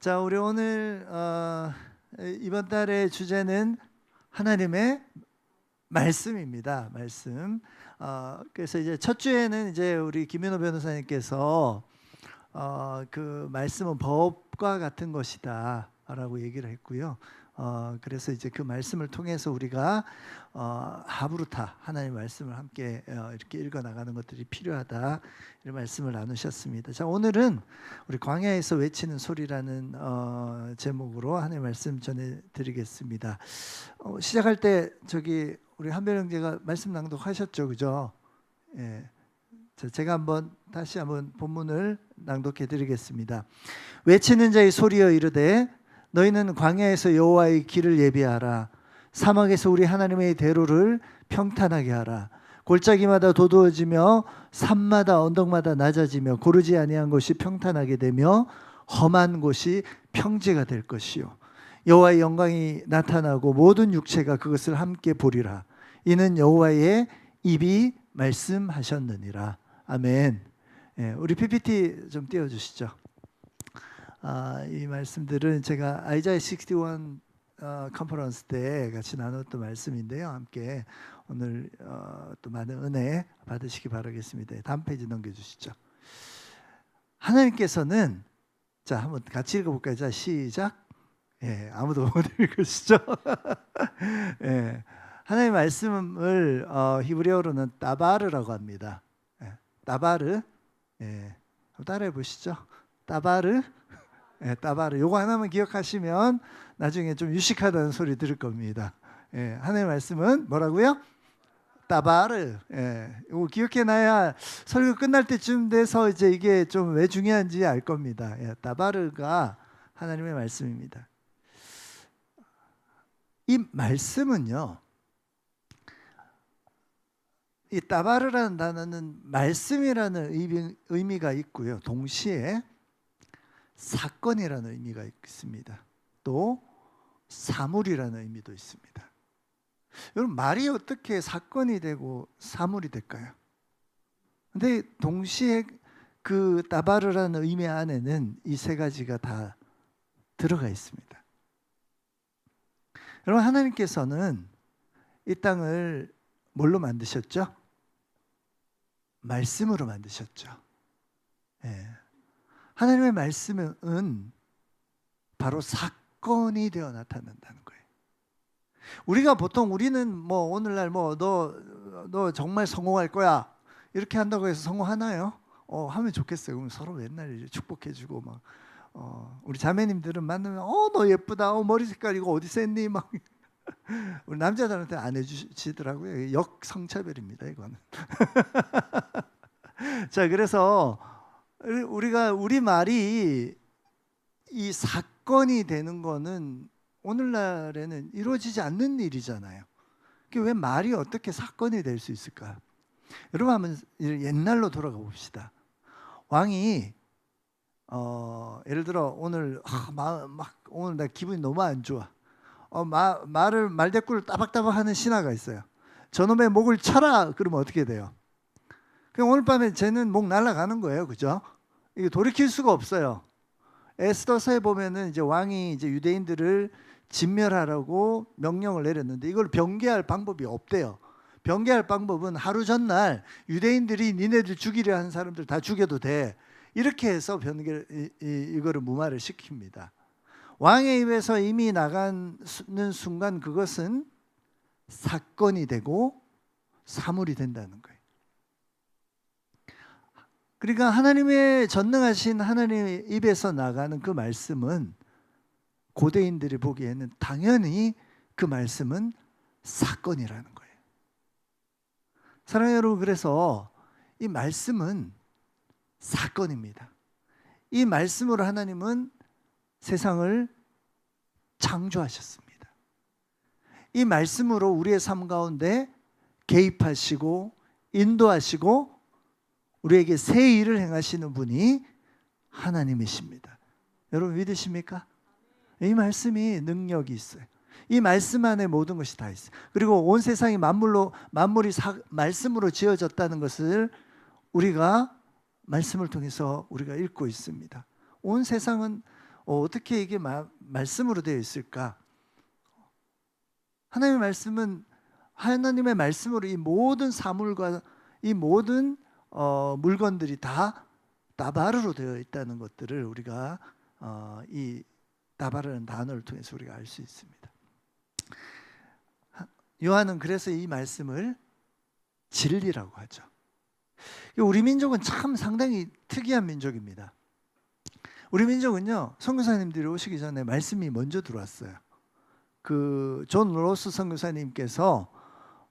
자, 우리 오늘 이번 달의 주제는 하나님의 말씀입니다. 말씀. 그래서 이제 첫 주에는 이제 우리 김윤호 변호사님께서 그 말씀은 법과 같은 것이다라고 얘기를 했고요. 그래서 이제 그 말씀을 통해서 우리가 하브루타 하나님의 말씀을 함께 이렇게 읽어 나가는 것들이 필요하다 이런 말씀을 나누셨습니다. 자, 오늘은 우리 광야에서 외치는 소리라는 제목으로 하나님의 말씀 전해드리겠습니다. 시작할 때 저기 우리 한별 형제가 말씀 낭독하셨죠, 그죠? 예. 자, 제가 다시 한번 본문을 낭독해드리겠습니다. 외치는 자의 소리여 이르되 너희는 광야에서 여호와의 길을 예비하라. 사막에서 우리 하나님의 대로를 평탄하게 하라. 골짜기마다 도두어지며 산마다 언덕마다 낮아지며 고르지 아니한 곳이 평탄하게 되며 험한 곳이 평지가 될 것이요 여호와의 영광이 나타나고 모든 육체가 그것을 함께 보리라. 이는 여호와의 입이 말씀하셨느니라. 아멘. 예, 우리 PPT 좀 띄워주시죠. 이 말씀들은 제가 아이자야 61 컨퍼런스 때 같이 나눴던 말씀인데요. 함께 오늘 또 많은 은혜 받으시기 바라겠습니다. 다음 페이지 넘겨주시죠. 하나님께서는 자 한번 같이 읽어볼까요? 자 시작. 예, 아무도 못 읽으시죠? 예, 하나님의 말씀을 히브리어로는 따바르라고 합니다. 예, 따바르. 예, 한번 따라해 보시죠. 따바르. 예, 따바르. 요거 하나만 기억하시면 나중에 좀 유식하다는 소리 들을 겁니다. 예, 하나님의 말씀은 뭐라고요? 따바르. 예, 요거 기억해놔야 설교 끝날 때쯤 돼서 이제 이게 좀 왜 중요한지 알 겁니다. 예, 따바르가 하나님의 말씀입니다. 이 말씀은요, 이 따바르라는 단어는 말씀이라는 의미가 있고요, 동시에 사건이라는 의미가 있습니다. 또 사물이라는 의미도 있습니다. 여러분, 말이 어떻게 사건이 되고 사물이 될까요? 근데 동시에 그 따바르라는 의미 안에는 이 세 가지가 다 들어가 있습니다. 여러분, 하나님께서는 이 땅을 뭘로 만드셨죠? 말씀으로 만드셨죠. 예. 하나님의 말씀은 바로 사건이 되어 나타난다는 거예요. 우리는 뭐 오늘날 뭐 너 정말 성공할 거야 이렇게 한다고 해서 성공하나요? 하면 좋겠어요. 그럼 서로 맨날 축복해주고 막 우리 자매님들은 만나면 너 예쁘다, 머리 색깔 이거 어디서 했니 막 우리 남자들한테 안 해주시더라고요. 역성차별입니다 이거는. 자, 그래서 우리 말이 이 사건이 되는 거는 오늘날에는 이루어지지 않는 일이잖아요. 왜 말이 어떻게 사건이 될 수 있을까? 여러분, 한번 옛날로 돌아가 봅시다. 왕이 예를 들어 오늘 오늘 나 기분이 너무 안 좋아. 말대꾸를 따박따박 하는 신하가 있어요. 저놈의 목을 쳐라. 그러면 어떻게 돼요? 그럼 오늘 밤에 쟤는 목 날아가는 거예요, 그죠? 이거 돌이킬 수가 없어요. 에스더서에 보면은 이제 왕이 이제 유대인들을 진멸하라고 명령을 내렸는데 이걸 변개할 방법이 없대요. 변개할 방법은 하루 전날 유대인들이 니네들 죽이려 하는 사람들 다 죽여도 돼. 이렇게 해서 이거를 무마를 시킵니다. 왕의 입에서 이미 나가는 순간 그것은 사건이 되고 사물이 된다는 거예요. 그러니까 하나님의 전능하신 하나님의 입에서 나가는 그 말씀은 고대인들이 보기에는 당연히 그 말씀은 사건이라는 거예요. 사랑하는 여러분, 그래서 이 말씀은 사건입니다. 이 말씀으로 하나님은 세상을 창조하셨습니다. 이 말씀으로 우리의 삶 가운데 개입하시고 인도하시고 우리에게 새 일을 행하시는 분이 하나님이십니다. 여러분 믿으십니까? 이 말씀이 능력이 있어요. 이 말씀 안에 모든 것이 다 있어요. 그리고 온 세상이 만물이 말씀으로 지어졌다는 것을 우리가 말씀을 통해서 우리가 읽고 있습니다. 온 세상은 어떻게 이게 말씀으로 되어 있을까? 하나님의 말씀은 하나님의 말씀으로 이 모든 사물과 이 모든 물건들이 다 다바르로 되어 있다는 것들을 우리가 이 다바르라는 단어를 통해서 우리가 알 수 있습니다. 요한은 그래서 이 말씀을 진리라고 하죠. 우리 민족은 참 상당히 특이한 민족입니다. 우리 민족은요, 선교사님들이 오시기 전에 말씀이 먼저 들어왔어요. 그 존 로스 선교사님께서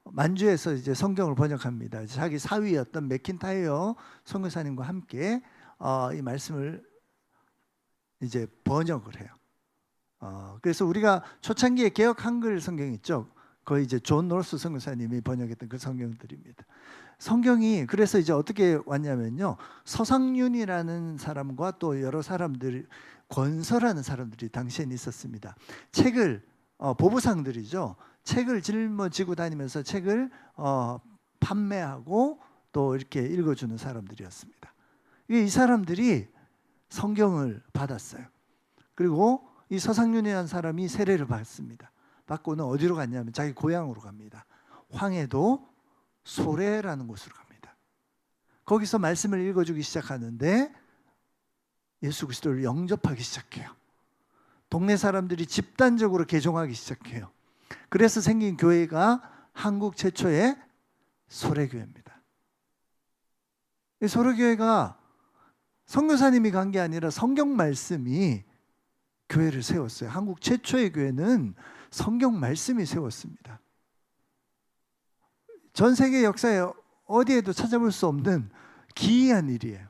만주에서 이제 성경을 번역합니다. 자기 사위였던 맥킨타이어 선교사님과 함께 이 말씀을 이제 번역을 해요. 그래서 우리가 초창기에 개역 한글 성경 있죠. 거의 이제 존 로스 선교사님이 번역했던 그 성경들입니다. 성경이 그래서 이제 어떻게 왔냐면요, 서상윤이라는 사람과 또 여러 사람들, 권서라는 사람들이 당시엔 있었습니다. 책을 보부상들이죠. 책을 짊어지고 다니면서 책을 판매하고 또 이렇게 읽어주는 사람들이었습니다. 이 사람들이 성경을 받았어요. 그리고 이 서상윤이라는 사람이 세례를 받습니다. 받고는 어디로 갔냐면 자기 고향으로 갑니다. 황해도 소래라는 곳으로 갑니다. 거기서 말씀을 읽어주기 시작하는데 예수 그리스도를 영접하기 시작해요. 동네 사람들이 집단적으로 개종하기 시작해요. 그래서 생긴 교회가 한국 최초의 소래교회입니다. 이 소래교회가 선교사님이 간 게 아니라 성경 말씀이 교회를 세웠어요. 한국 최초의 교회는 성경 말씀이 세웠습니다. 전 세계 역사에 어디에도 찾아볼 수 없는 기이한 일이에요.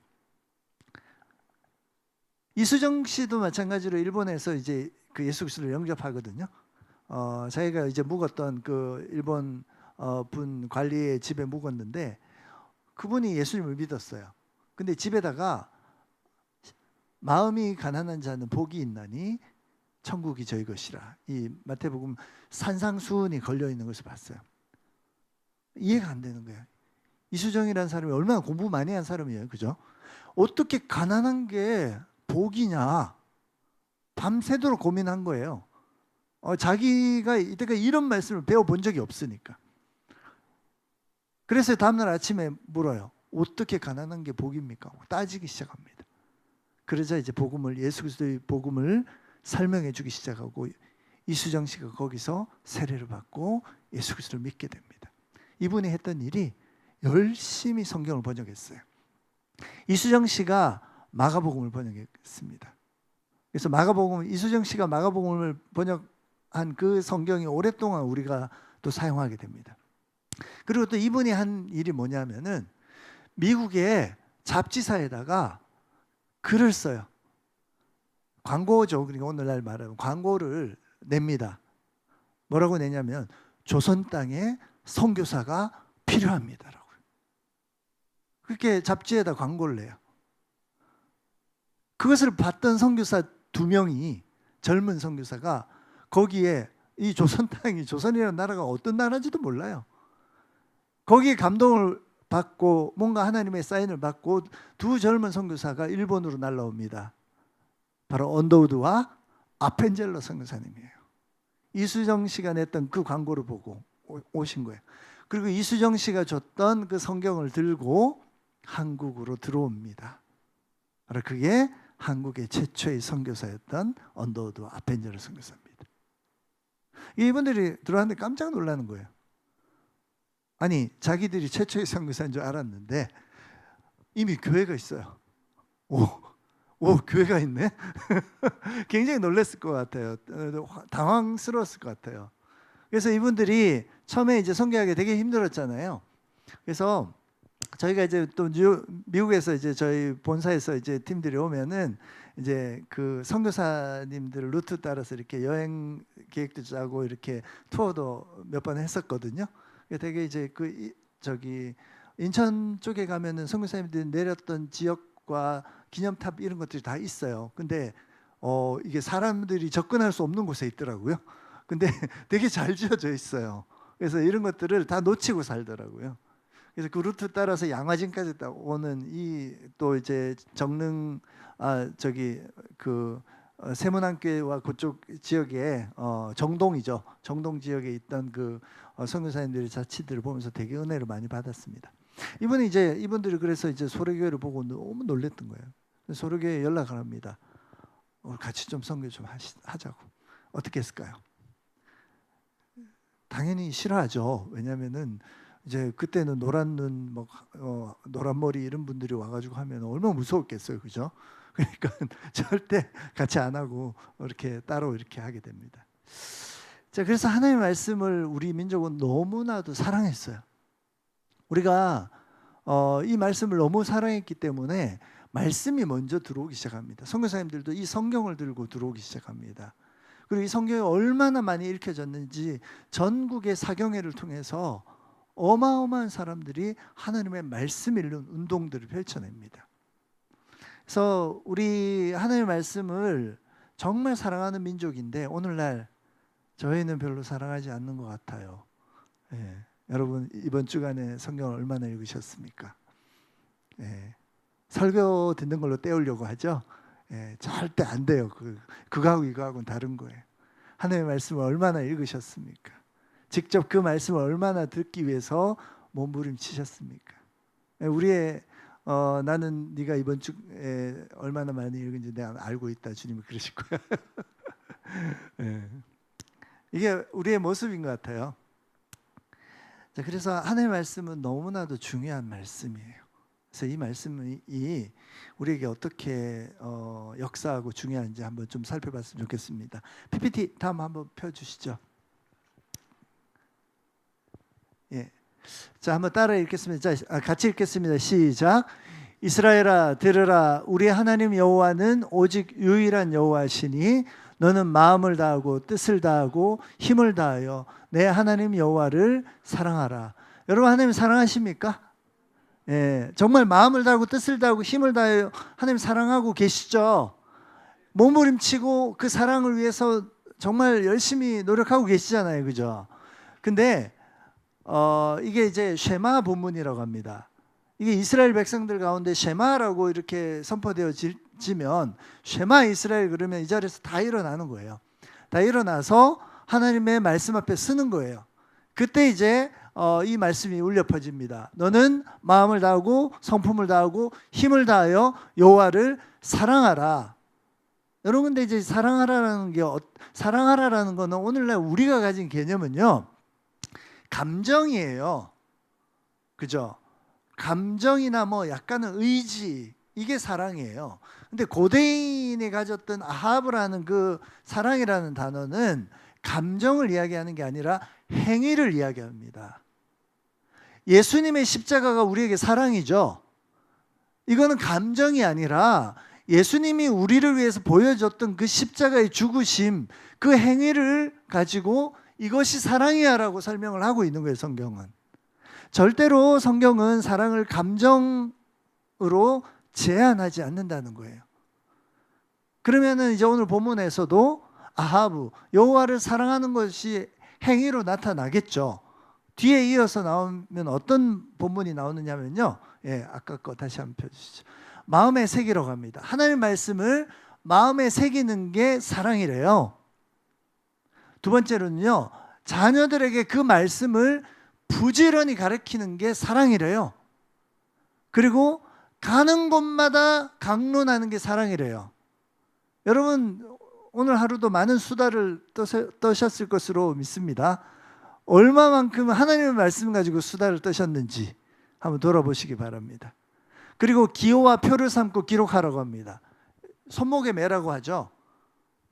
이수정 씨도 마찬가지로 일본에서 이제 그 예수 그리스도를 영접하거든요. 자기가 이제 묵었던 그 일본 분 관리의 집에 묵었는데 그분이 예수님을 믿었어요. 근데 집에다가 마음이 가난한 자는 복이 있나니 천국이 저희 것이라, 이 마태복음 산상수훈이 걸려 있는 것을 봤어요. 이해가 안 되는 거예요. 이수정이라는 사람이 얼마나 공부 많이 한 사람이에요, 그죠? 어떻게 가난한 게 복이냐, 밤새도록 고민한 거예요. 자기가 이때까지 이런 말씀을 배워본 적이 없으니까. 그래서 다음날 아침에 물어요. 어떻게 가난한 게 복입니까? 따지기 시작합니다. 그러자 이제 복음을, 예수 그리스도의 복음을 설명해 주기 시작하고 이수정 씨가 거기서 세례를 받고 예수 그리스도를 믿게 됩니다. 이분이 했던 일이 열심히 성경을 번역했어요. 이수정 씨가 마가복음을 번역했습니다. 그래서 이수정 씨가 마가복음을 번역한 그 성경이 오랫동안 우리가 또 사용하게 됩니다. 그리고 또 이분이 한 일이 뭐냐면은 미국의 잡지사에다가 글을 써요. 광고죠. 그러니까 오늘날 말하면 광고를 냅니다. 뭐라고 내냐면 조선 땅에 선교사가 필요합니다라고. 그렇게 잡지에다 광고를 내요. 그것을 봤던 선교사 2명이, 젊은 선교사가 거기에 이 조선 땅이, 조선이라는 나라가 어떤 나라인지도 몰라요. 거기에 감동을 받고 뭔가 하나님의 사인을 받고 두 젊은 선교사가 일본으로 날라옵니다. 바로 언더우드와 아펜젤러 선교사님이에요. 이수정 씨가 냈던 그 광고를 보고 오신 거예요. 그리고 이수정 씨가 줬던 그 성경을 들고 한국으로 들어옵니다. 바로 그게 한국의 최초의 선교사였던 언더우드와 아펜젤러 선교사입니다. 이분들이 들어왔는데 깜짝 놀라는 거예요. 아니, 자기들이 최초의 선교사인 줄 알았는데 이미 교회가 있어요. 오, 교회가 있네? 굉장히 놀랐을 것 같아요. 당황스러웠을 것 같아요. 그래서 이분들이 처음에 이제 선교하기 되게 힘들었잖아요. 그래서 저희가 이제 또 미국에서 이제 저희 본사에서 이제 팀들이 오면은 이제 그 선교사님들 루트 따라서 이렇게 여행 계획도 짜고 이렇게 투어도 몇 번 했었거든요. 되게 이제 저기 인천 쪽에 가면은 선교사님들이 내렸던 지역과 기념탑 이런 것들이 다 있어요. 근데 이게 사람들이 접근할 수 없는 곳에 있더라고요. 근데 되게 잘 지어져 있어요. 그래서 이런 것들을 다 놓치고 살더라고요. 그래서 그 루트 따라서 양화진까지 오는 이 또 이제 정릉 저기 그 세문안교회와 그쪽 지역에 정동이죠. 정동 지역에 있던 그 선교사님들의 자취들을 보면서 되게 은혜를 많이 받았습니다. 이분들이 그래서 이제 소래교회를 보고 너무 놀랬던 거예요. 소래교회에 연락을 합니다. 같이 좀 선교 좀 하자고. 어떻게 했을까요? 당연히 싫어하죠. 왜냐하면은 이제 그때는 노란 눈, 노란 머리 이런 분들이 와가지고 하면 얼마나 무서웠겠어요, 그죠? 그러니까 절대 같이 안 하고 이렇게 따로 이렇게 하게 됩니다. 자, 그래서 하나님의 말씀을 우리 민족은 너무나도 사랑했어요. 우리가 이 말씀을 너무 사랑했기 때문에 말씀이 먼저 들어오기 시작합니다. 선교사님들도 이 성경을 들고 들어오기 시작합니다. 그리고 이 성경이 얼마나 많이 읽혀졌는지 전국의 사경회를 통해서 어마어마한 사람들이 하나님의 말씀 읽는 운동들을 펼쳐냅니다. 그래서 우리 하나님의 말씀을 정말 사랑하는 민족인데 오늘날 저희는 별로 사랑하지 않는 것 같아요. 예. 여러분 이번 주간에 성경을 얼마나 읽으셨습니까? 예. 설교 듣는 걸로 때우려고 하죠. 예. 절대 안 돼요. 그거하고 이거하고는 다른 거예요. 하나님의 말씀을 얼마나 읽으셨습니까? 직접 그 말씀을 얼마나 듣기 위해서 몸부림치셨습니까? 예. 우리의 나는 네가 이번 주에 얼마나 많이 읽은지 내가 알고 있다. 주님이 그러실 거야. 예. 이게 우리의 모습인 것 같아요. 자, 그래서 하나님의 말씀은 너무나도 중요한 말씀이에요. 그래서 이 말씀이 우리에게 어떻게 역사하고 중요한지 한번 좀 살펴봤으면 좋겠습니다. PPT 다음 한번 펴주시죠. 예. 자, 한번 따라 읽겠습니다. 자, 같이 읽겠습니다. 시작. 이스라엘아 들으라. 우리 하나님 여호와는 오직 유일한 여호와시니 너는 마음을 다하고 뜻을 다하고 힘을 다하여 내 하나님 여호와를 사랑하라. 여러분 하나님 사랑하십니까? 예, 정말 마음을 다하고 뜻을 다하고 힘을 다하여 하나님 사랑하고 계시죠? 몸부림치고 그 사랑을 위해서 정말 열심히 노력하고 계시잖아요, 그죠? 근데 이게 이제 쉐마 본문이라고 합니다. 이게 이스라엘 백성들 가운데 쉐마라고 이렇게 선포되어지면 쉐마 이스라엘 그러면 이 자리에서 다 일어나는 거예요. 다 일어나서 하나님의 말씀 앞에 서는 거예요. 그때 이제 이 말씀이 울려 퍼집니다. 너는 마음을 다하고 성품을 다하고 힘을 다하여 여호와를 사랑하라. 여러분 근데 이제 사랑하라라는 거는 오늘날 우리가 가진 개념은요. 감정이에요. 그죠? 감정이나 뭐 약간은 의지 이게 사랑이에요. 근데 고대인이 가졌던 아하브라는 그 사랑이라는 단어는 감정을 이야기하는 게 아니라 행위를 이야기합니다. 예수님의 십자가가 우리에게 사랑이죠. 이거는 감정이 아니라 예수님이 우리를 위해서 보여줬던 그 십자가의 죽으심 그 행위를 가지고 이것이 사랑이야 라고 설명을 하고 있는 거예요. 성경은 절대로 성경은 사랑을 감정으로 제한하지 않는다는 거예요. 그러면은 이제 오늘 본문에서도 아하브 여호와를 사랑하는 것이 행위로 나타나겠죠. 뒤에 이어서 나오면 어떤 본문이 나오느냐면요. 예, 아까 거 다시 한번 펴주시죠. 마음에 새기라고 합니다. 하나님의 말씀을 마음에 새기는 게 사랑이래요. 두 번째로는요. 자녀들에게 그 말씀을 부지런히 가르치는 게 사랑이래요. 그리고 가는 곳마다 강론하는 게 사랑이래요. 여러분 오늘 하루도 많은 수다를 떠셨을 것으로 믿습니다. 얼마만큼 하나님의 말씀 가지고 수다를 떠셨는지 한번 돌아보시기 바랍니다. 그리고 기호와 표를 삼고 기록하라고 합니다. 손목에 매라고 하죠.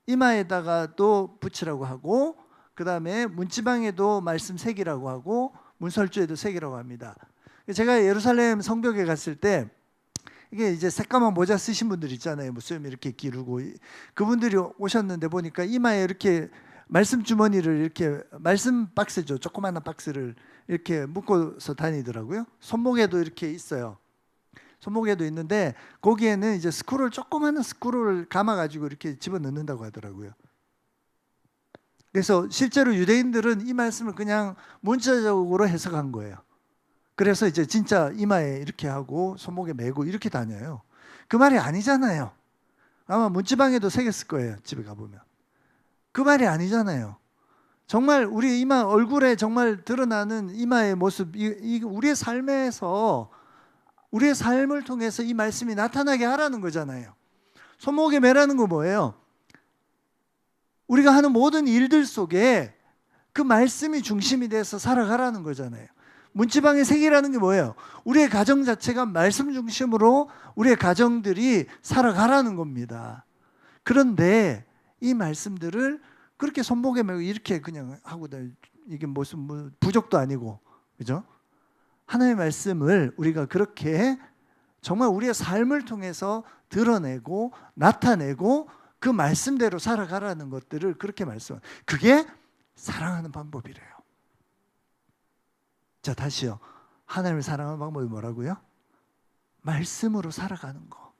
이마에다가 또 붙이라고 하고 그 다음에 문지방에도 말씀 새기라고 하고 문설주에도 새기라고 합니다. 제가 예루살렘 성벽에 갔을 때 이게 이제 새까만 모자 쓰신 분들 있잖아요. 무슨 이렇게 기르고 그분들이 오셨는데 보니까 이마에 이렇게 말씀 주머니를 이렇게 말씀 박스죠. 조그마한 박스를 이렇게 묶어서 다니더라고요. 손목에도 이렇게 있어요. 손목에도 있는데 거기에는 이제 조그마한 스크롤을 감아가지고 이렇게 집어넣는다고 하더라고요. 그래서 실제로 유대인들은 이 말씀을 그냥 문자적으로 해석한 거예요. 그래서 이제 진짜 이마에 이렇게 하고 손목에 메고 이렇게 다녀요. 그 말이 아니잖아요. 아마 문지방에도 새겼을 거예요. 집에 가보면. 그 말이 아니잖아요. 정말 우리 이마 얼굴에 정말 드러나는 이마의 모습, 우리의 삶에서 우리의 삶을 통해서 이 말씀이 나타나게 하라는 거잖아요. 손목에 매라는 거 뭐예요? 우리가 하는 모든 일들 속에 그 말씀이 중심이 돼서 살아가라는 거잖아요. 문지방의 색이라는 게 뭐예요? 우리의 가정 자체가 말씀 중심으로 우리의 가정들이 살아가라는 겁니다. 그런데 이 말씀들을 그렇게 손목에 매고 이렇게 그냥 하고 이게 무슨 부족도 아니고, 그죠? 하나님의 말씀을 우리가 그렇게 정말 우리의 삶을 통해서 드러내고 나타내고 그 말씀대로 살아가라는 것들을 그렇게 그게 사랑하는 방법이래요. 자, 다시요. 하나님을 사랑하는 방법이 뭐라고요? 말씀으로 살아가는 거.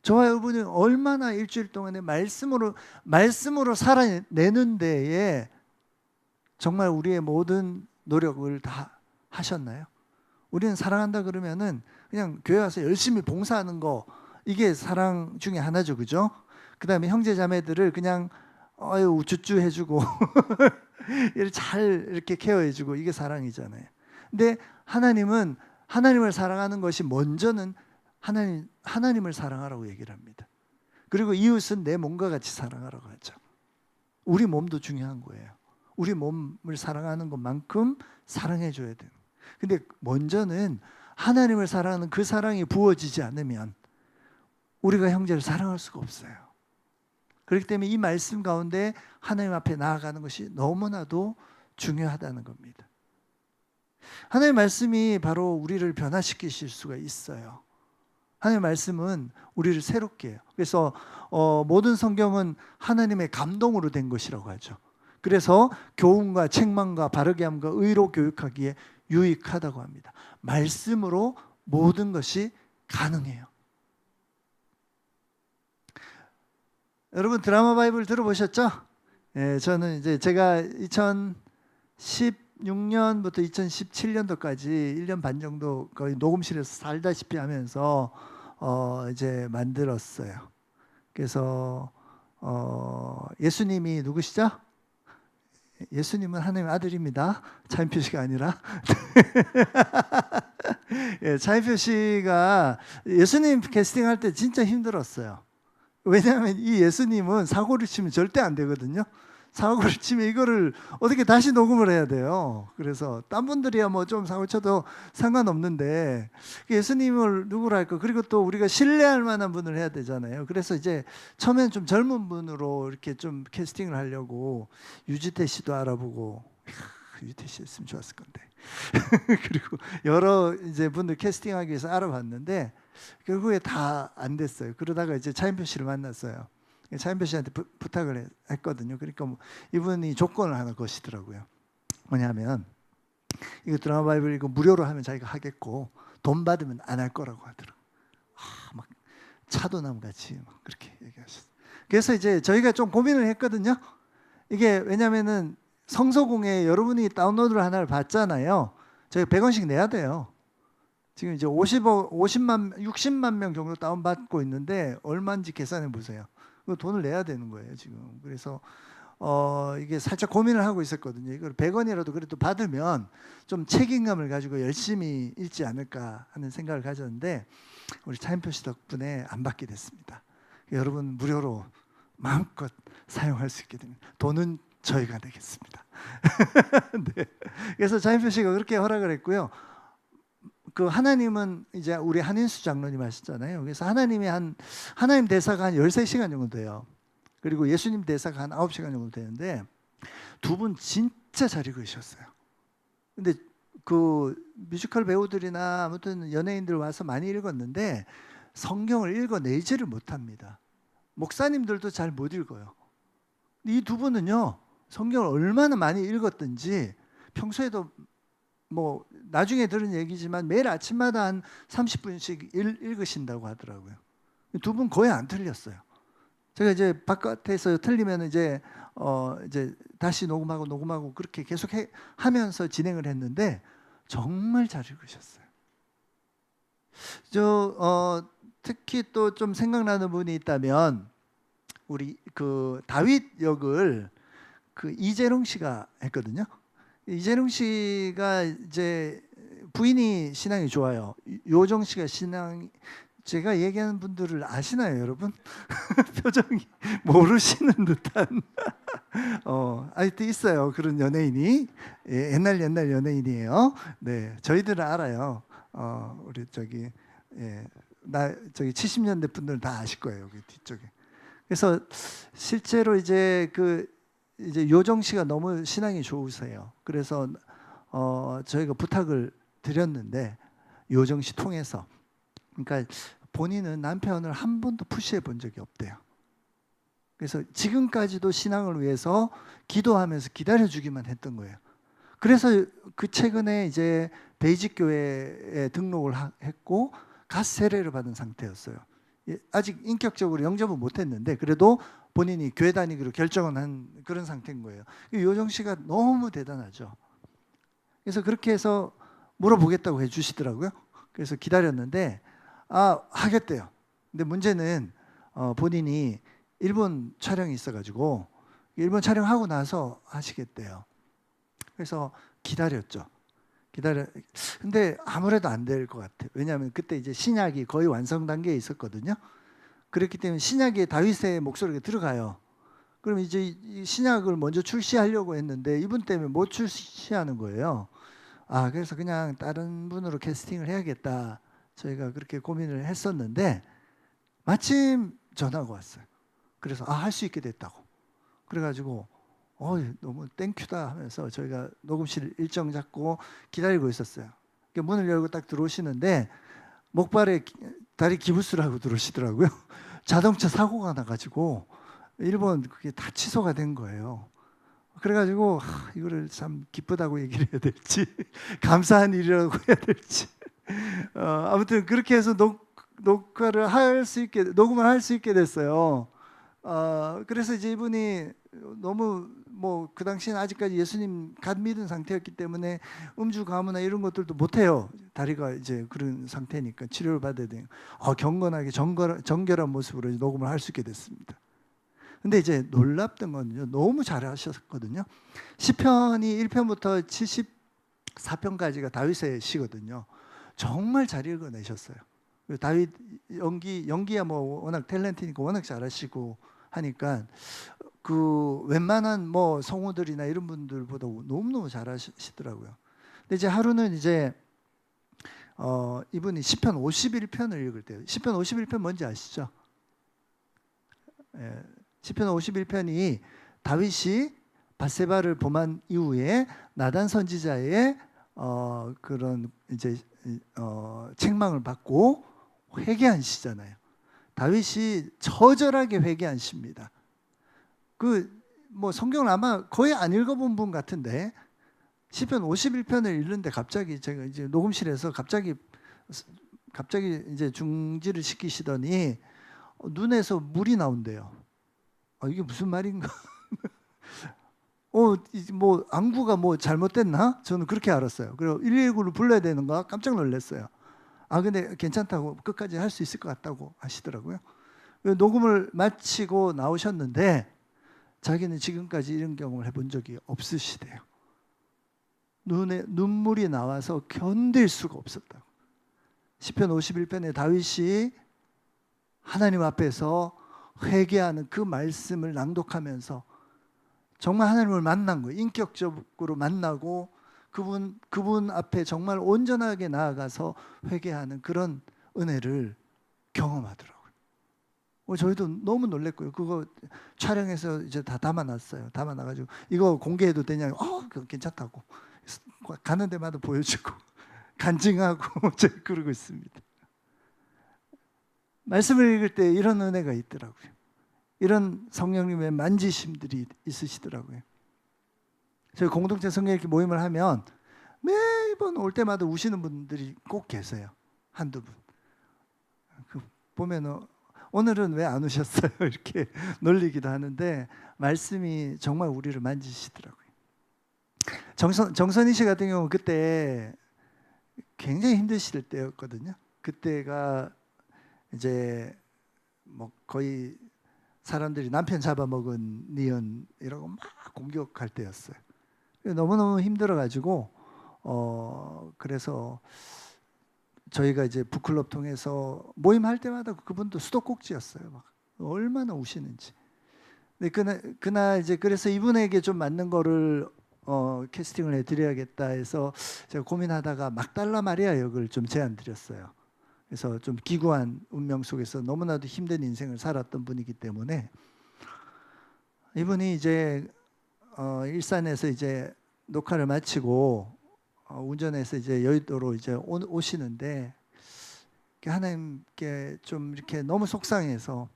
저와 여러분이 얼마나 일주일 동안에 말씀으로 살아내는 데에 정말 우리의 모든 노력을 다 하셨나요? 우리는 사랑한다 그러면은 그냥 교회 와서 열심히 봉사하는 거, 이게 사랑 중에 하나죠, 그죠? 그 다음에 형제 자매들을 그냥 우쭈쭈 해주고 잘 이렇게 케어해주고, 이게 사랑이잖아요. 근데 하나님은 하나님을 사랑하는 것이 먼저는 하나님을 사랑하라고 얘기를 합니다. 그리고 이웃은 내 몸과 같이 사랑하라고 하죠. 우리 몸도 중요한 거예요. 우리 몸을 사랑하는 것만큼 사랑해줘야 돼요. 근데 먼저는 하나님을 사랑하는 그 사랑이 부어지지 않으면 우리가 형제를 사랑할 수가 없어요. 그렇기 때문에 이 말씀 가운데 하나님 앞에 나아가는 것이 너무나도 중요하다는 겁니다. 하나님의 말씀이 바로 우리를 변화시키실 수가 있어요. 하나님의 말씀은 우리를 새롭게 해요. 그래서 모든 성경은 하나님의 감동으로 된 것이라고 하죠. 그래서 교훈과 책망과 바르게 함과 의로 교육하기에 유익하다고 합니다. 말씀으로 모든 것이 가능해요. 여러분 드라마 바이블 들어보셨죠? 예, 저는 이제 제가 2016년부터 2017년도까지 1년 반 정도 거의 녹음실에서 살다시피 하면서 이제 만들었어요. 그래서 예수님이 누구시죠? 예수님은 하나님의 아들입니다. 차인표 씨가 아니라. 예, 차인표 씨가 예수님 캐스팅할 때 진짜 힘들었어요. 왜냐하면 이 예수님은 사고를 치면 절대 안 되거든요. 사고를 치면 이거를 어떻게 다시 녹음을 해야 돼요. 그래서 딴 분들이야 뭐 좀 사고 쳐도 상관없는데 예수님을 누구로 할까? 그리고 또 우리가 신뢰할 만한 분을 해야 되잖아요. 그래서 이제 처음엔 좀 젊은 분으로 이렇게 좀 캐스팅을 하려고 유지태 씨도 알아보고, 유지태 씨 했으면 좋았을 건데. 그리고 여러 이제 분들 캐스팅하기 위해서 알아봤는데 결국에 다 안 됐어요. 그러다가 이제 차인표 씨를 만났어요. 차인표 씨한테 부탁을 했거든요. 그러니까 뭐 이분이 조건을 하나 거시더라고요. 뭐냐면 이거 드라마 바이블 이거 무료로 하면 자기가 하겠고 돈 받으면 안 할 거라고 하더라고요. 막 차도남 같이 막 그렇게 얘기하셨어요. 그래서 이제 저희가 좀 고민을 했거든요. 이게 왜냐면은 성서공에 여러분이 다운로드를 하나를 받잖아요. 저희가 100원씩 내야 돼요. 지금 이제 60만 명 정도 다운받고 있는데 얼마인지 계산해 보세요. 돈을 내야 되는 거예요, 지금. 그래서 이게 살짝 고민을 하고 있었거든요. 이걸 100원이라도 그래도 받으면 좀 책임감을 가지고 열심히 읽지 않을까 하는 생각을 가졌는데 우리 차인표 씨 덕분에 안 받게 됐습니다. 여러분 무료로 마음껏 사용할 수 있게 됩니다. 돈은 저희가 내겠습니다. 네. 그래서 차인표 씨가 그렇게 허락을 했고요. 그 하나님은 이제 우리 한인수 장로님 하셨잖아요. 그래서 하나님 대사가 한 13시간 정도 돼요. 그리고 예수님 대사가 한 9시간 정도 되는데 두 분 진짜 잘 읽으셨어요. 근데 그 뮤지컬 배우들이나 아무튼 연예인들 와서 많이 읽었는데 성경을 읽어내지를 못합니다. 목사님들도 잘 못 읽어요. 이 두 분은요, 성경을 얼마나 많이 읽었든지 평소에도 뭐 나중에 들은 얘기지만 매일 아침마다 한 30분씩 읽으신다고 하더라고요. 두 분 거의 안 틀렸어요. 제가 이제 바깥에서 틀리면 이제 다시 녹음하고 그렇게 계속 하면서 진행을 했는데 정말 잘 읽으셨어요. 특히 또 좀 생각나는 분이 있다면 우리 그 다윗 역을 그 이재룡 씨가 했거든요. 이재룡 씨가 이제 부인이 신앙이 좋아요. 요정 씨가 신앙, 제가 얘기하는 분들을 아시나요, 여러분? 표정이 모르시는 듯한. 아직도 있어요, 그런 연예인이. 예, 옛날 연예인이에요. 네, 저희들은 알아요. 우리 저기 저기 70년대 분들은 다 아실 거예요, 여기 뒤쪽에. 그래서 실제로 이제 이제 요정 씨가 너무 신앙이 좋으세요. 그래서 저희가 부탁을 드렸는데 요정 씨 통해서, 그러니까 본인은 남편을 한 번도 푸시해 본 적이 없대요. 그래서 지금까지도 신앙을 위해서 기도하면서 기다려주기만 했던 거예요. 그래서 그 최근에 이제 베이직 교회에 등록을 했고 갓 세례를 받은 상태였어요. 아직 인격적으로 영접은 못했는데 그래도 본인이 교회 다니기로 결정을 한 그런 상태인 거예요. 요정 씨가 너무 대단하죠. 그래서 그렇게 해서 물어보겠다고 해주시더라고요. 그래서 기다렸는데 하겠대요. 근데 문제는 본인이 일본 촬영이 있어가지고 일본 촬영하고 나서 하시겠대요. 그래서 기다렸죠. 근데 아무래도 안 될 것 같아요. 왜냐하면 그때 이제 신약이 거의 완성 단계에 있었거든요. 그렇기 때문에 신약에 다윗의 목소리가 들어가요. 그럼 이제 이 신약을 먼저 출시하려고 했는데 이분 때문에 못 출시하는 거예요. 그래서 그냥 다른 분으로 캐스팅을 해야겠다. 저희가 그렇게 고민을 했었는데 마침 전화가 왔어요. 그래서 할 수 있게 됐다고. 그래가지고 너무 땡큐다 하면서 저희가 녹음실 일정 잡고 기다리고 있었어요. 문을 열고 딱 들어오시는데 목발에 다리 기부스를 하고 들어오시더라고요. 자동차 사고가 나가지고 일본 그게 다 취소가 된 거예요. 그래가지고 이거를 참 기쁘다고 얘기를 해야 될지 감사한 일이라고 해야 될지 아무튼 그렇게 해서 녹음을 할 수 있게 됐어요. 그래서 이제 이분이 너무 그 당시에는 아직까지 예수님 갓 믿은 상태였기 때문에 음주 가무나 이런 것들도 못해요. 다리가 이제 그런 상태니까 치료를 받아야 돼요. 경건하게 정결한 모습으로 녹음을 할 수 있게 됐습니다. 근데 이제 놀랍던 건요, 너무 잘하셨거든요. 시편이 1편부터 74편까지가 다윗의 시거든요. 정말 잘 읽어내셨어요. 다윗 연기야 워낙 탤런트니까 워낙 잘하시고 하니까 웬만한 성우들이나 이런 분들보다 너무너무 잘하시더라고요. 근데 이제 하루는 이제 이분이 시편 51편을 읽을 때요. 시편 51편 뭔지 아시죠? 시편 51편이 다윗이 밧세바를 범한 이후에 나단 선지자의 그런 이제 책망을 받고 회개한 시잖아요. 다윗이 처절하게 회개한 시입니다. 성경을 아마 거의 안 읽어본 분 같은데 시편 51편을 읽는데 갑자기 제가 이제 녹음실에서 갑자기 이제 중지를 시키시더니 눈에서 물이 나온대요. 이게 무슨 말인가? 안구가 잘못됐나? 저는 그렇게 알았어요. 그리고 119를 불러야 되는가? 깜짝 놀랐어요. 근데 괜찮다고 끝까지 할 수 있을 것 같다고 하시더라고요. 녹음을 마치고 나오셨는데 자기는 지금까지 이런 경험을 해본 적이 없으시대요. 눈에 눈물이 나와서 견딜 수가 없었다고. 시편 51편에 다윗이 하나님 앞에서 회개하는 그 말씀을 낭독하면서 정말 하나님을 만난 거예요. 인격적으로 만나고 그분 앞에 정말 온전하게 나아가서 회개하는 그런 은혜를 경험하더라고요. 저희도 너무 놀랬고요. 그거 촬영해서 이제 다 담아놨어요. 담아놔가지고 이거 공개해도 되냐고. 그거 괜찮다고. 가는 데마다 보여주고 간증하고 제가 그러고 있습니다. 말씀을 읽을 때 이런 은혜가 있더라고요. 이런 성령님의 만지심들이 있으시더라고요. 저희 공동체 성령읽기 모임을 하면 매번 올 때마다 우시는 분들이 꼭 계세요. 한두 분. 보면은 오늘은 왜 안 오셨어요? 이렇게 놀리기도 하는데 말씀이 정말 우리를 만지시더라고요. 정선희 씨 같은 경우는 그때 굉장히 힘드실 때였거든요. 그때가 이제 뭐 거의 사람들이 남편 잡아먹은 니은이라고 막 공격할 때였어요. 너무너무 힘들어가지고 그래서 저희가 이제 북클럽 통해서 모임할 때마다 그분도 수도꼭지였어요. 막 얼마나 우시는지. 근데 그날 이제 그래서 이분에게 좀 맞는 거를 캐스팅을 해드려야겠다 해서 제가 고민하다가 막달라 마리아 역을 좀 제안드렸어요. 그래서 좀 기구한 운명 속에서 너무나도 힘든 인생을 살았던 분이기 때문에 이분이 이제 일산에서 이제 녹화를 마치고 운전해서 이제 여의도로 이제 오시는데 하나님께 좀 이렇게 너무 속상해서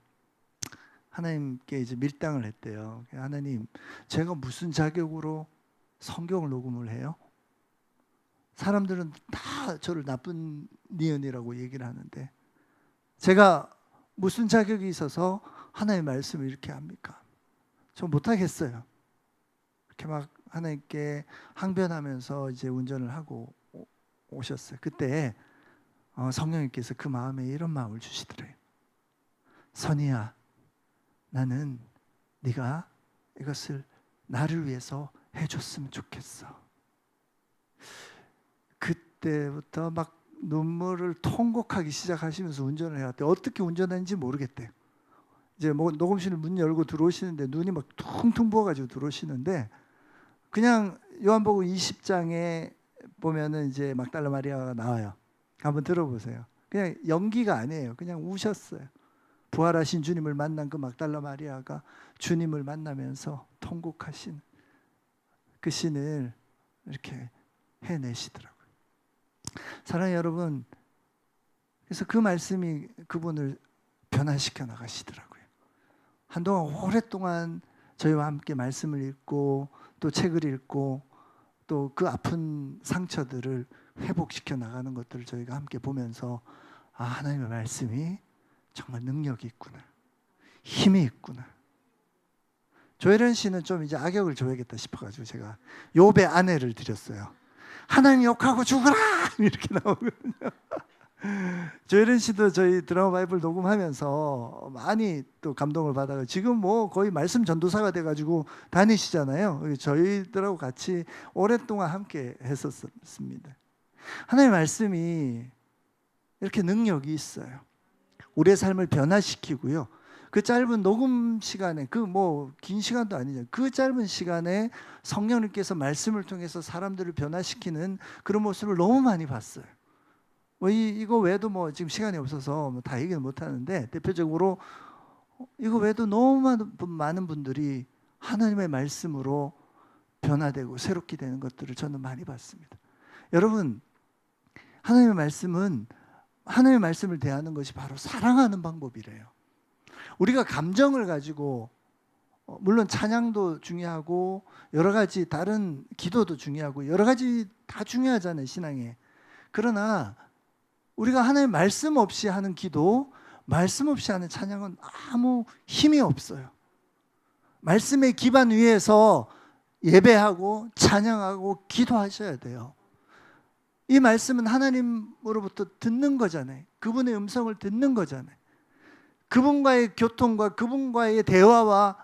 하나님께 이제 밀당을 했대요. 하나님, 제가 무슨 자격으로 성경을 녹음을 해요? 사람들은 다 저를 나쁜 니은이라고 얘기를 하는데 제가 무슨 자격이 있어서 하나님의 말씀을 이렇게 합니까? 저 못하겠어요. 이렇게 막 하나님께 항변하면서 이제 운전을 하고 오셨어요. 그때 성령님께서 그 마음에 이런 마음을 주시더래요. 선이야, 나는 네가 이것을 나를 위해서 해줬으면 좋겠어. 그때부터 막 눈물을 통곡하기 시작하시면서 운전을 해왔대요. 어떻게 운전하는지 모르겠대요. 이제 뭐 녹음실 문 열고 들어오시는데 눈이 막 퉁퉁 부어가지고 들어오시는데 그냥 요한복음 20장에 보면은 이제 막달라 마리아가 나와요. 한번 들어보세요. 그냥 연기가 아니에요. 그냥 우셨어요. 부활하신 주님을 만난 그 막달라 마리아가 주님을 만나면서 통곡하신 그 씬을 이렇게 해내시더라고요. 사랑하는 여러분, 그래서 그 말씀이 그분을 변화시켜 나가시더라고요. 한동안 오랫동안 저희와 함께 말씀을 읽고 또 책을 읽고 또 그 아픈 상처들을 회복시켜 나가는 것들을 저희가 함께 보면서 하나님의 말씀이 정말 능력이 있구나, 힘이 있구나. 조혜련 씨는 좀 이제 악역을 줘야겠다 싶어가지고 제가 욥의 아내를 드렸어요. 하나님 욕하고 죽으라 이렇게 나오거든요. 조혜련 씨도 저희 드라마 바이블 녹음하면서 많이 또 감동을 받아요. 지금 뭐 거의 말씀 전도사가 돼가지고 다니시잖아요. 저희들하고 같이 오랫동안 함께 했었습니다. 하나님의 말씀이 이렇게 능력이 있어요. 우리의 삶을 변화시키고요. 그 짧은 녹음 시간에, 그 뭐 긴 시간도 아니죠. 그 짧은 시간에 성령님께서 말씀을 통해서 사람들을 변화시키는 그런 모습을 너무 많이 봤어요. 이거 외에도 뭐 지금 시간이 없어서 뭐 다 얘기는 못 하는데 대표적으로 이거 외에도 너무 많은 분들이 하나님의 말씀으로 변화되고 새롭게 되는 것들을 저는 많이 봤습니다. 여러분, 하나님의 말씀은 하나님의 말씀을 대하는 것이 바로 사랑하는 방법이래요. 우리가 감정을 가지고 물론 찬양도 중요하고 여러 가지 다른 기도도 중요하고 여러 가지 다 중요하잖아요, 신앙에. 그러나 우리가 하나님의 말씀 없이 하는 기도, 말씀 없이 하는 찬양은 아무 힘이 없어요. 말씀의 기반 위에서 예배하고 찬양하고 기도하셔야 돼요. 이 말씀은 하나님으로부터 듣는 거잖아요. 그분의 음성을 듣는 거잖아요. 그분과의 교통과 그분과의 대화와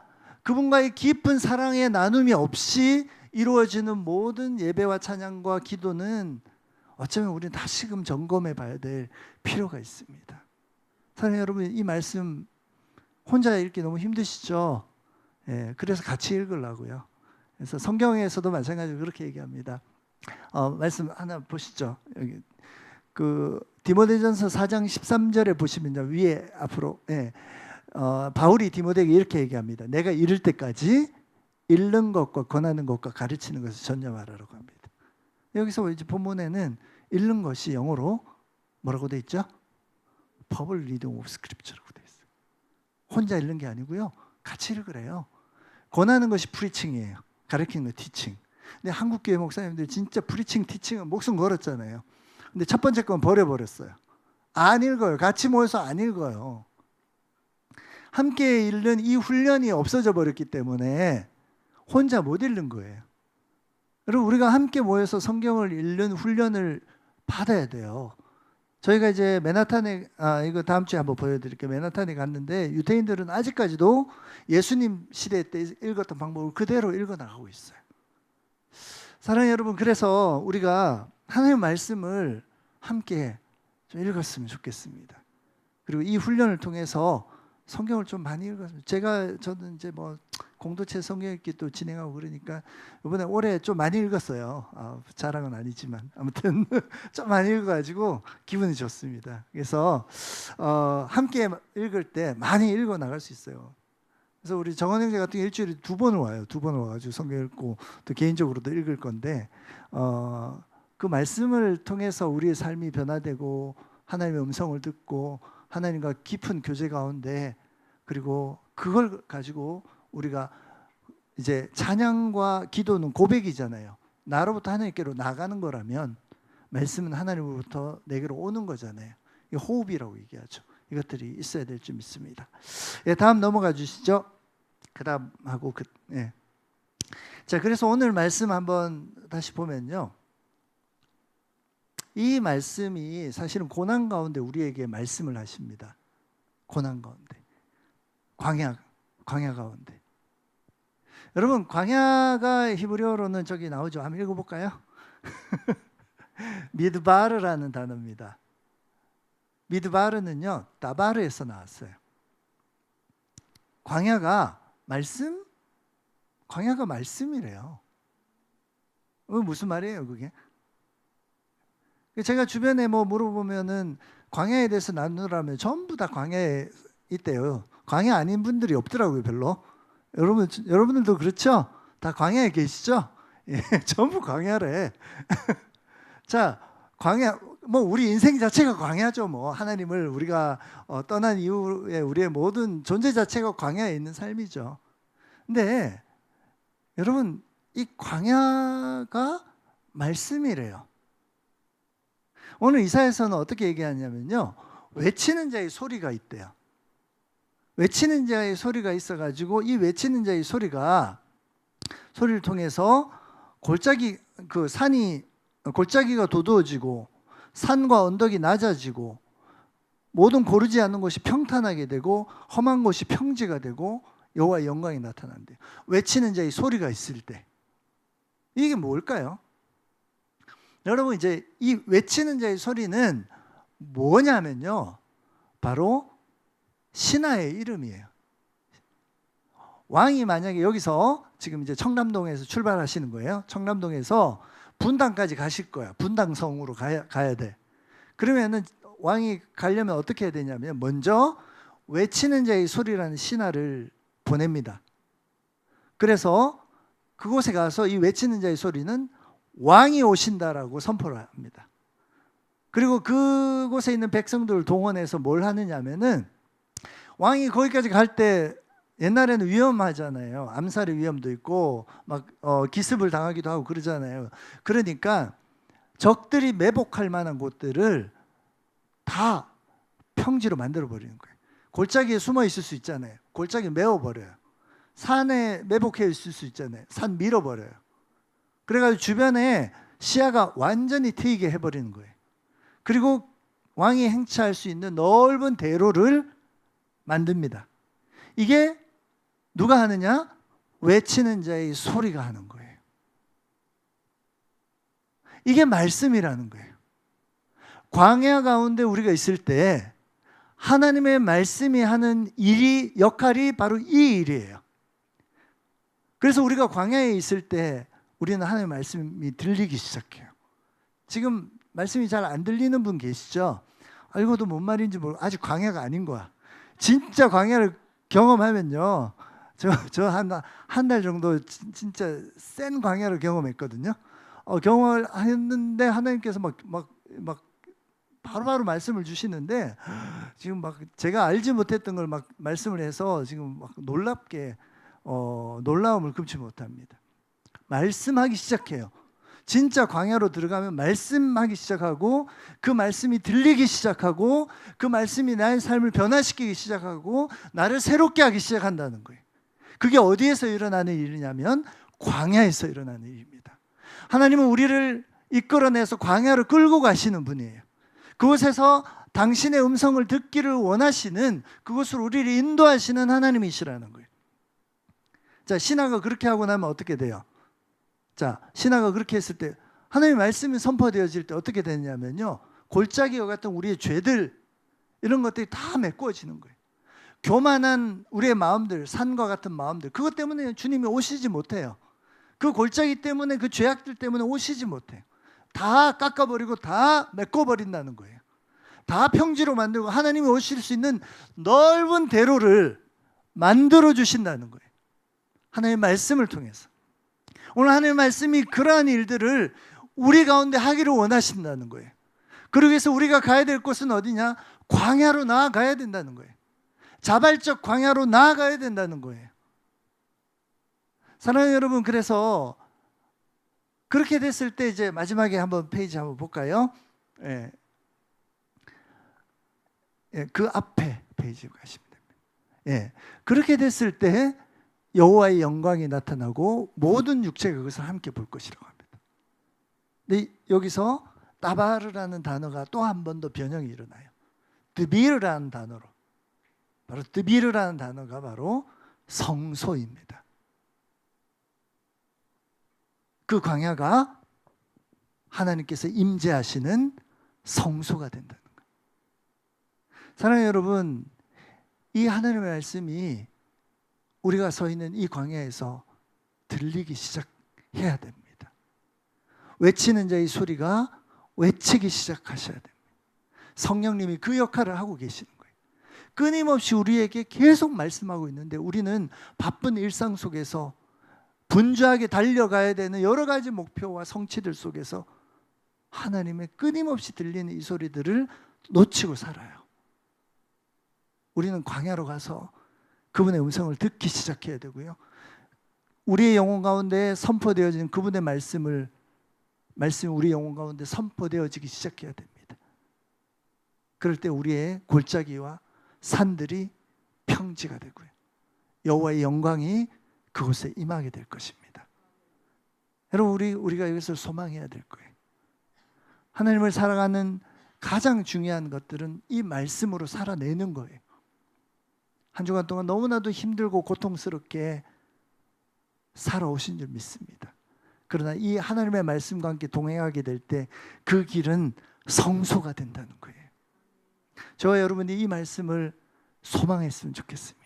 그분과의 깊은 사랑의 나눔이 없이 이루어지는 모든 예배와 찬양과 기도는 어쩌면 우리는 다시금 점검해 봐야 될 필요가 있습니다. 사랑하는 여러분, 이 말씀 혼자 읽기 너무 힘드시죠? 그래서 같이 읽으려고요. 그래서 성경에서도 마찬가지로 그렇게 얘기합니다. 말씀 하나 보시죠. 여기 그 디모데전서 4장 13절에 보시면요, 위에 앞으로 바울이 디모데에게 이렇게 얘기합니다. 내가 이를 때까지 읽는 것과 권하는 것과 가르치는 것을 전념하라고 합니다. 여기서 이제 본문에는 읽는 것이 영어로 뭐라고 돼 있죠? Public reading of Scripture라고 돼 있어요. 혼자 읽는 게 아니고요, 같이 읽으래요. 권하는 것이 프리칭이에요. 가르치는 거 티칭. 근데 한국 교회 목사님들 진짜 프리칭, 티칭은 목숨 걸었잖아요. 근데 첫 번째 건 버려버렸어요. 안 읽어요. 같이 모여서 안 읽어요. 함께 읽는 이 훈련이 없어져 버렸기 때문에 혼자 못 읽는 거예요. 여러분, 우리가 함께 모여서 성경을 읽는 훈련을 받아야 돼요. 저희가 이제 맨하탄에 이거 다음 주에 한번 보여드릴게요. 맨하탄에 갔는데 유대인들은 아직까지도 예수님 시대 때 읽었던 방법을 그대로 읽어 나가고 있어요. 사랑하는 여러분, 그래서 우리가 하나님의 말씀을 함께 좀 읽었으면 좋겠습니다. 그리고 이 훈련을 통해서 성경을 좀 많이 읽었어요. 저는 이제 뭐 공동체 성경 읽기 또 진행하고 그러니까 이번에 올해 좀 많이 읽었어요. 자랑은 아니지만 아무튼 좀 많이 읽어가지고 기분이 좋습니다. 그래서 함께 읽을 때 많이 읽어 나갈 수 있어요. 그래서 우리 정원 형제 같은 경우 일주일에 2번을 와요. 2번을 와가지고 성경 읽고 또 개인적으로도 읽을 건데 그 말씀을 통해서 우리의 삶이 변화되고 하나님의 음성을 듣고 하나님과 깊은 교제 가운데, 그리고 그걸 가지고 우리가 이제 찬양과 기도는 고백이잖아요. 나로부터 하나님께로 나가는 거라면 말씀은 하나님으로부터 내게로 오는 거잖아요. 이 호흡이라고 얘기하죠. 이것들이 있어야 될 줄 믿습니다. 예, 다음 넘어가 주시죠. 그다음 하고 예. 자, 그래서 오늘 말씀 한번 다시 보면요. 이 말씀이 사실은 고난 가운데 우리에게 말씀을 하십니다. 고난 가운데, 광야 가운데. 여러분, 광야가 히브리어로는 저기 나오죠. 한번 읽어볼까요? 미드바르라는 단어입니다. 미드바르는요, 다바르에서 나왔어요. 광야가 말씀이래요. 무슨 말이에요, 그게? 제가 주변에 뭐 물어보면은 광야에 대해서 나누라면 전부 다 광야에 있대요. 광야 아닌 분들이 없더라고요, 별로. 여러분들도 그렇죠? 다 광야에 계시죠? 예, 전부 광야래. 자, 광야, 뭐 우리 인생 자체가 광야죠. 뭐 하나님을 우리가 떠난 이후에 우리의 모든 존재 자체가 광야에 있는 삶이죠. 근데 여러분, 이 광야가 말씀이래요. 오늘 이사야서는 어떻게 얘기하냐면요, 외치는 자의 소리가 있대요. 외치는 자의 소리가 있어가지고 이 외치는 자의 소리를 통해서 골짜기가 도두어지고 산과 언덕이 낮아지고 모든 고르지 않는 곳이 평탄하게 되고 험한 곳이 평지가 되고 여호와의 영광이 나타난대요. 외치는 자의 소리가 있을 때. 이게 뭘까요? 여러분, 이제 이 외치는 자의 소리는 뭐냐면요, 바로 신하의 이름이에요. 왕이 만약에 여기서 지금 이제 청남동에서 출발하시는 거예요. 청남동에서 분당까지 가실 거야. 분당성으로 가야 돼. 그러면은 왕이 가려면 어떻게 해야 되냐면 먼저 외치는 자의 소리라는 신하를 보냅니다. 그래서 그곳에 가서 이 외치는 자의 소리는 왕이 오신다라고 선포를 합니다. 그리고 그곳에 있는 백성들을 동원해서 뭘 하느냐면은 왕이 거기까지 갈 때 옛날에는 위험하잖아요. 암살의 위험도 있고 막 기습을 당하기도 하고 그러잖아요. 그러니까 적들이 매복할 만한 곳들을 다 평지로 만들어 버리는 거예요. 골짜기에 숨어 있을 수 있잖아요. 골짜기 메워버려요. 산에 매복해 있을 수 있잖아요. 산 밀어버려요. 그래가지고 주변에 시야가 완전히 트이게 해버리는 거예요. 그리고 왕이 행차할 수 있는 넓은 대로를 만듭니다. 이게 누가 하느냐? 외치는 자의 소리가 하는 거예요. 이게 말씀이라는 거예요. 광야 가운데 우리가 있을 때 하나님의 말씀이 하는 역할이 바로 이 일이에요. 그래서 우리가 광야에 있을 때 우리는 하나님의 말씀이 들리기 시작해요. 지금 말씀이 잘 안 들리는 분 계시죠? 이것도 뭔 말인지 모르고 아직 광야가 아닌 거야. 진짜 광야를 경험하면요, 저 한 달 정도 진짜 센 광야를 경험했거든요. 경험을 했는데 하나님께서 막 바로바로 말씀을 주시는데 지금 막 제가 알지 못했던 걸 막 말씀을 해서 지금 막 놀랍게 놀라움을 금치 못합니다. 말씀하기 시작해요. 진짜 광야로 들어가면 말씀하기 시작하고 그 말씀이 들리기 시작하고 그 말씀이 나의 삶을 변화시키기 시작하고 나를 새롭게 하기 시작한다는 거예요. 그게 어디에서 일어나는 일이냐면 광야에서 일어나는 일입니다. 하나님은 우리를 이끌어내서 광야로 끌고 가시는 분이에요. 그곳에서 당신의 음성을 듣기를 원하시는, 그곳으로 우리를 인도하시는 하나님이시라는 거예요. 자, 신하가 그렇게 하고 나면 어떻게 돼요? 자, 신하가 그렇게 했을 때, 하나님의 말씀이 선포되어질 때 어떻게 되냐면요, 골짜기와 같은 우리의 죄들, 이런 것들이 다 메꿔지는 거예요. 교만한 우리의 마음들, 산과 같은 마음들, 그것 때문에 주님이 오시지 못해요. 그 골짜기 때문에, 그 죄악들 때문에 오시지 못해요. 다 깎아버리고 다 메꿔버린다는 거예요. 다 평지로 만들고 하나님이 오실 수 있는 넓은 대로를 만들어 주신다는 거예요. 하나님의 말씀을 통해서. 오늘 하나님의 말씀이 그러한 일들을 우리 가운데 하기를 원하신다는 거예요. 그러기 위해서 우리가 가야 될 곳은 어디냐? 광야로 나아가야 된다는 거예요. 자발적 광야로 나아가야 된다는 거예요. 사랑하는 여러분, 그래서 그렇게 됐을 때 이제 마지막에 한번 페이지 한번 볼까요? 예. 예, 그 앞에 페이지 가시면 됩니다. 예. 그렇게 됐을 때 여호와의 영광이 나타나고 모든 육체가 그것을 함께 볼 것이라고 합니다. 근데 여기서 따바르라는 단어가 또 한 번 더 변형이 일어나요. 드비르라는 단어로. 바로 드비르라는 단어가 바로 성소입니다. 그 광야가 하나님께서 임재하시는 성소가 된다는 거예요. 사랑하는 여러분, 이 하나님의 말씀이 우리가 서 있는 이 광야에서 들리기 시작해야 됩니다. 외치는 자의 소리가 외치기 시작하셔야 됩니다. 성령님이 그 역할을 하고 계시는 거예요. 끊임없이 우리에게 계속 말씀하고 있는데 우리는 바쁜 일상 속에서 분주하게 달려가야 되는 여러 가지 목표와 성취들 속에서 하나님의 끊임없이 들리는 이 소리들을 놓치고 살아요. 우리는 광야로 가서 그분의 음성을 듣기 시작해야 되고요. 우리의 영혼 가운데 선포되어지는 그분의 말씀이 우리 영혼 가운데 선포되어지기 시작해야 됩니다. 그럴 때 우리의 골짜기와 산들이 평지가 되고요. 여호와의 영광이 그곳에 임하게 될 것입니다. 여러분, 우리가 이것을 소망해야 될 거예요. 하나님을 살아가는 가장 중요한 것들은 이 말씀으로 살아내는 거예요. 한 주간 동안 너무나도 힘들고 고통스럽게 살아오신 줄 믿습니다. 그러나 이 하나님의 말씀과 함께 동행하게 될 때 그 길은 성소가 된다는 거예요. 저와 여러분이 이 말씀을 소망했으면 좋겠습니다.